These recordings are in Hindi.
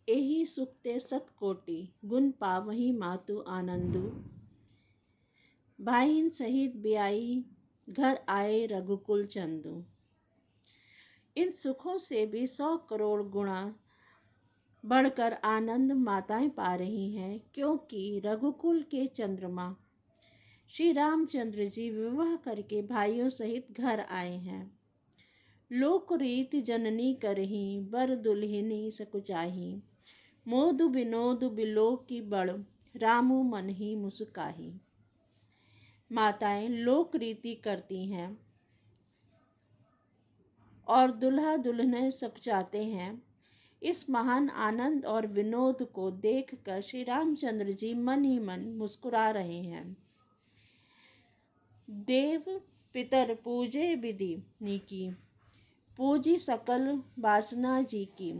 एही सुखते सतकोटि, गुण पावही मातु आनंदु। भाईन सहित ब्याई, घर आए रघुकुल चंदू। इन सुखों से भी 100 करोड़ गुणा बढ़कर आनंद माताएं पा रही हैं, क्योंकि रघुकुल के चंद्रमा श्री रामचंद्र जी विवाह करके भाइयों सहित घर आए हैं। लोक रीति जननी करही, बर दुल्हिनी सकुचाही। मोदु विनोद बिलोक की बड़, रामु मन ही मुस्काही। माताएं लोक रीति करती हैं और दुल्हा दुल्हने सकुचाते हैं। इस महान आनंद और विनोद को देखकर श्री रामचंद्र जी मन ही मन मुस्कुरा रहे हैं। देव पितर पूजे विधि नीकी, पूजी सकल वासना जी की।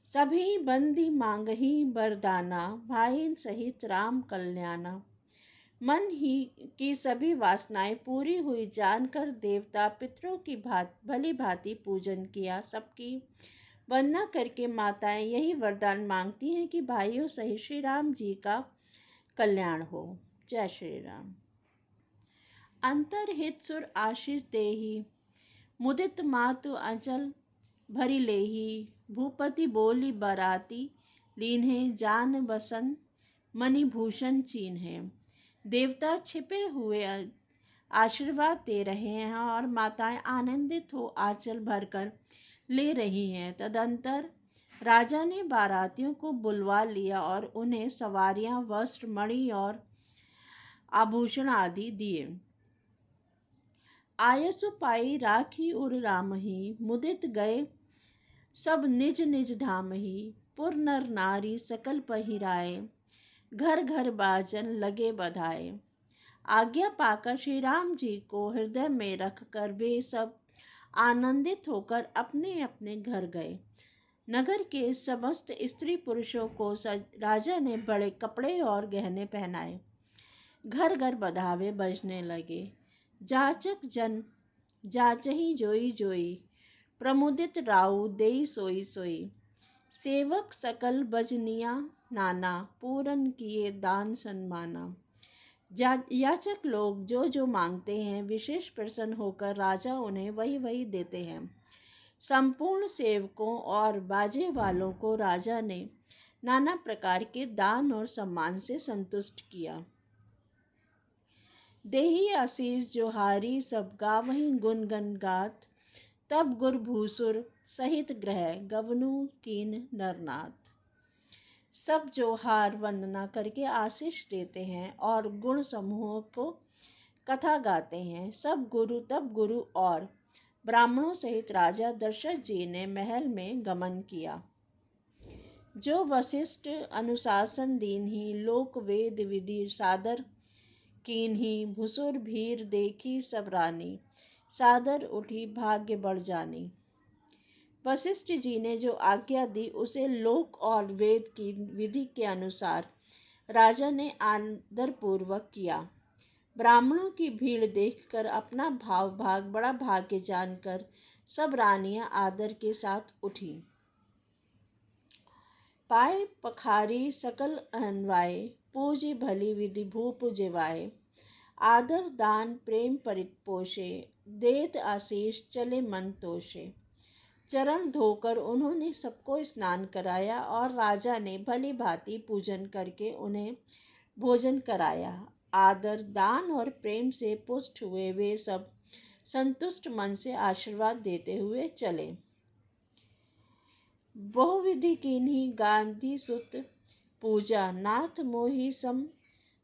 सभी बंदी मांगही बरदाना, भाई सहित राम कल्याणा। मन ही की सभी वासनाएं पूरी हुई जानकर देवता पितरों की भली भांति पूजन किया। सबकी वंदना करके माताएं यही वरदान मांगती हैं कि भाइयों सहित श्री राम जी का कल्याण हो। जय श्री राम। अंतरहित सुर आशीष देही, मुदित मातु अंचल भरी लेही। भूपति बोली बराती, लीन्हे जान बसन मणिभूषण चीन्हे। देवता छिपे हुए आशीर्वाद दे रहे हैं और माताएं आनंदित हो आंचल भरकर ले रही हैं। तदंतर राजा ने बारातियों को बुलवा लिया और उन्हें सवारियां, वस्त्र, मणि और आभूषण आदि दिए। आयसु पाई राखी उर रामही, मुदित गए सब निज निज धाम ही। पुर नर नारी सकल पहिराए, घर घर बाजन लगे बधाए। आज्ञा पाकर श्री राम जी को हृदय में रखकर वे सब आनंदित होकर अपने अपने घर गए। नगर के समस्त स्त्री पुरुषों को राजा ने बड़े कपड़े और गहने पहनाए। घर घर बधावे बजने लगे। जाचक जन जाचही जोई जोई, प्रमुदित राउ देई सोई सोई। सेवक सकल बजनिया नाना, पूरन किए दान सन्माना। याचक लोग जो जो मांगते हैं विशेष प्रसन्न होकर राजा उन्हें वही वही देते हैं। संपूर्ण सेवकों और बाजे वालों को राजा ने नाना प्रकार के दान और सम्मान से संतुष्ट किया। देही आशीष जोहारी, सब गावहीं गुण गण गात। तब गुर भूसुर सहित ग्रह, गवनु कीन नरनाथ। सब जोहार वंदना करके आशीष देते हैं और गुण समूहों को कथा गाते हैं। सब गुरु तब गुरु और ब्राह्मणों सहित राजा दशरथ जी ने महल में गमन किया। जो वशिष्ठ अनुशासन दीन ही, लोक वेद विधि सादर कीन ही। भुसुर भीर देखी सब रानी, सादर उठी भाग्य बढ़ जानी। वशिष्ठ जी ने जो आज्ञा दी उसे लोक और वेद की विधि के अनुसार राजा ने आदरपूर्वक किया। ब्राह्मणों की भीड़ देखकर अपना भाव भाग बड़ा भाग्य जानकर सब रानियां आदर के साथ उठी। पाए पखारी सकल अहनवाए, पूजी भली विधि भूप जेवाए। आदर दान प्रेम परिपोषे, देत आशीष चले मन तोषे। चरण धोकर उन्होंने सबको स्नान कराया और राजा ने भली भांति पूजन करके उन्हें भोजन कराया। आदर दान और प्रेम से पुष्ट हुए वे सब संतुष्ट मन से आशीर्वाद देते हुए चले। बहुविधि कीन्ही गांधी सुत पूजा, नाथ मोहि सम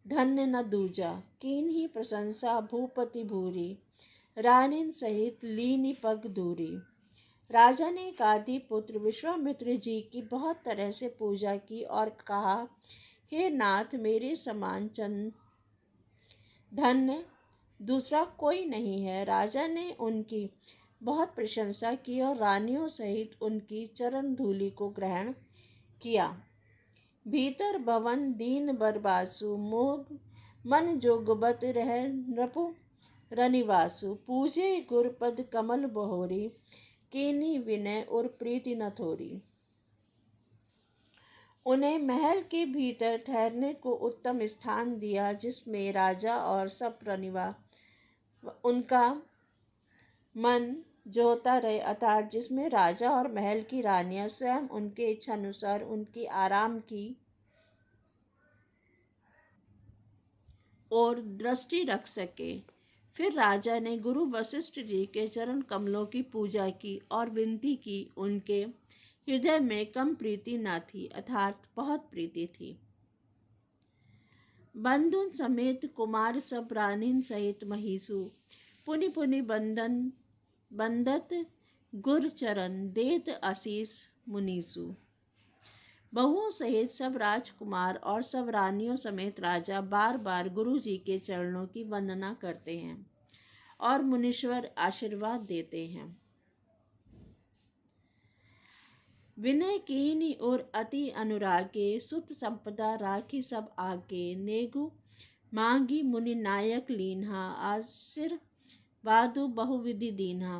धन्य न दूजा। कीन्ही प्रशंसा भूपति भूरी, रानिन सहित लीनी पग दूरी। राजा ने गादी पुत्र विश्वामित्र जी की बहुत तरह से पूजा की और कहा, हे नाथ, मेरे समान धन्य दूसरा कोई नहीं है। राजा ने उनकी बहुत प्रशंसा की और रानियों सहित उनकी चरण धूलि को ग्रहण किया। भीतर भवन दीन बरबासु, मोग मन जोगबत रह नृपु रनिवासु। पूजे गुरपद कमल बहोरी, कीनी विनय और प्रीति न थोरी। उन्हें महल के भीतर ठहरने को उत्तम स्थान दिया, जिसमें राजा और सब रनिवा उनका मन जोता रहे, अर्थात जिसमें राजा और महल की रानियां स्वयं उनके इच्छानुसार उनकी आराम की और दृष्टि रख सके। फिर राजा ने गुरु वशिष्ठ जी के चरण कमलों की पूजा की और विनती की। उनके हृदय में कम प्रीति न थी, अर्थात बहुत प्रीति थी। बंधुन समेत कुमार सब रानीन सहित महिषु, पुनि पुनि बंदत गुर चरण, देत आशीष मुनीसु। बहुओं सहित सब राजकुमार और सब रानियों समेत राजा बार बार गुरु जी के चरणों की वंदना करते हैं और मुनीश्वर आशीर्वाद देते हैं। विनय कीनी और अति अनुरागे, सुत संपदा राखी सब आगे, नेगु मांगी मुनि नायक लीन्हा, आशीर्वादु बहुविधि दीन्हा।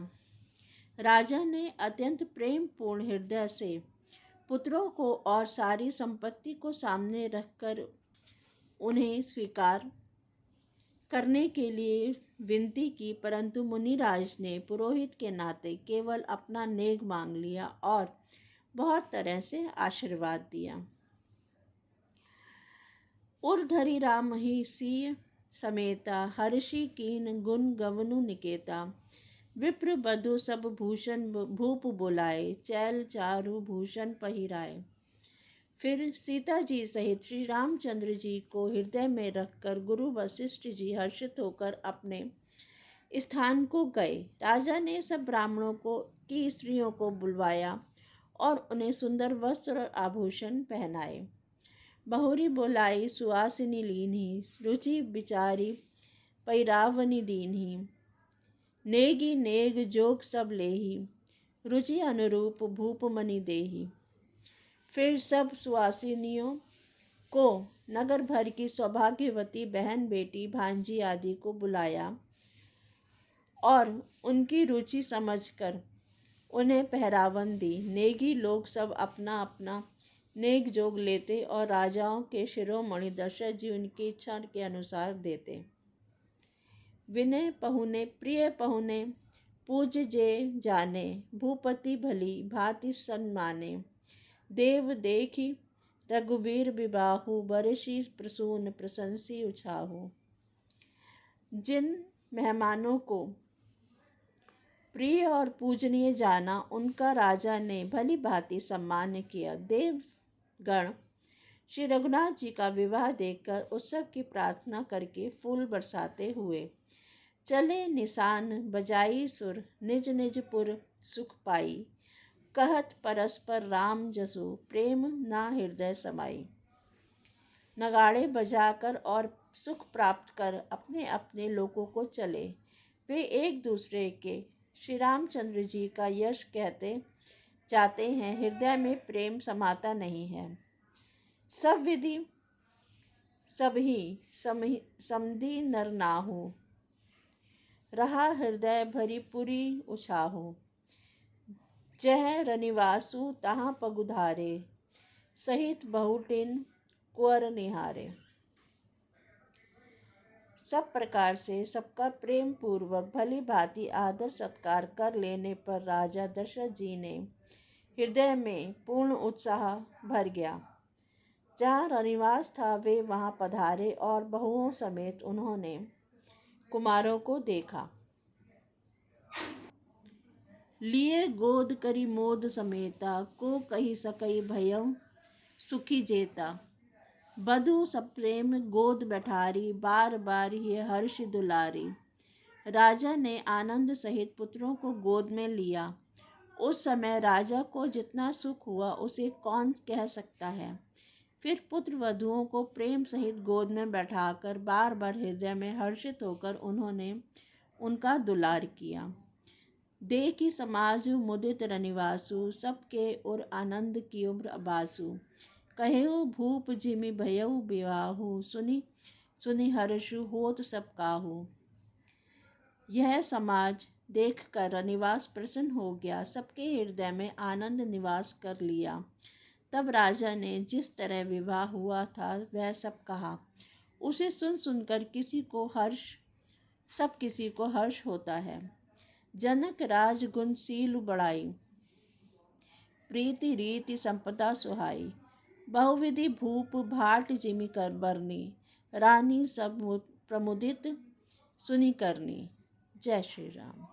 राजा ने अत्यंत प्रेम पूर्ण हृदय से पुत्रों को और सारी संपत्ति को सामने रखकर उन्हें स्वीकार करने के लिए विनती की, परंतु मुनिराज ने पुरोहित के नाते केवल अपना नेग मांग लिया और बहुत तरह से आशीर्वाद दिया। उर्धरी राम ही सी समेता, हर्षि कीन गुण गवनु निकेता, विप्र बधु सब भूषण भूप बुलाए, चैल चारु भूषण पहिराए। फिर सीता जी सहित श्री रामचंद्र जी को हृदय में रखकर गुरु वशिष्ठ जी हर्षित होकर अपने स्थान को गए। राजा ने सब ब्राह्मणों को की स्त्रियों को बुलवाया और उन्हें सुंदर वस्त्र और आभूषण पहनाए। बहुरी बोलाई सुहासिनी लीन्ही, रुचि बिचारी पैरावनी दीन्ही, नेगी नेग जोग सब लेही, रुचि अनुरूप भूपमणि देही। फिर सब सुहासिनियों को नगर भर की सौभाग्यवती बहन बेटी भांजी आदि को बुलाया और उनकी रुचि समझकर उन्हें पहरावन दी। नेगी लोग सब अपना अपना नेक जोग लेते और राजाओं के शिरोमणि दशरथ जी उनकी इच्छा के अनुसार देते। विनय पहुने प्रिय पहुने, पूज जे जाने, भूपति भली भांति सन्माने, देव देखी रघुवीर विबाहु, बरसी प्रसून प्रशंसी उछाहु। जिन मेहमानों को प्रिय और पूजनीय जाना, उनका राजा ने भली भांति सम्मान किया। देवगण श्री रघुनाथ जी का विवाह देखकर उत्सव की प्रार्थना करके फूल बरसाते हुए चले निशान, बजाई सुर निज निज पुर सुख पाई, कहत परस्पर राम जसु, प्रेम ना हृदय समाई। नगाड़े बजाकर और सुख प्राप्त कर अपने अपने लोगों को चले। वे एक दूसरे के श्री रामचंद्र जी का यश कहते जाते हैं, हृदय में प्रेम समाता नहीं है। सब विधि सबही समधि नर नाहु, रहा हृदय भरी पुरी उछाहु। जह रनिवासु तहाँ पगुधारे, सहित बहुटिन कुंवर निहारे। सब प्रकार से सबका प्रेम पूर्वक भली भांति आदर सत्कार कर लेने पर राजा दशरथ जी ने हृदय में पूर्ण उत्साह भर गया। जहाँ रनिवास था वे वहाँ पधारे और बहुओं समेत उन्होंने कुमारों को देखा। लिए गोद करी मोद समेता, को कही सकई भयउ सुखी जेता। बधु सप्रेम गोद बैठारी, बार बार ये हर्ष दुलारी। राजा ने आनंद सहित पुत्रों को गोद में लिया। उस समय राजा को जितना सुख हुआ उसे कौन कह सकता है। फिर पुत्र वधुओं को प्रेम सहित गोद में बैठाकर बार बार हृदय में हर्षित होकर उन्होंने उनका दुलार किया। देखी समाज मुदित रनिवासु, सबके और आनंद की उम्र बासु। कहेऊ भूप जिमि भयऊ विवाहु, सुनि सुनि हर्षु होत सब काहू। यह समाज देखकर रनिवास प्रसन्न हो गया, सबके हृदय में आनंद निवास कर लिया। तब राजा ने जिस तरह विवाह हुआ था वह सब कहा। उसे सुन सुनकर किसी को हर्ष होता है। जनक राज गुणशील बड़ाई, प्रीति रीति संपदा सुहाई। बहुविधि भूप भाट जिमि कर बरनी, रानी सब प्रमुदित सुनी करनी। जय श्री राम।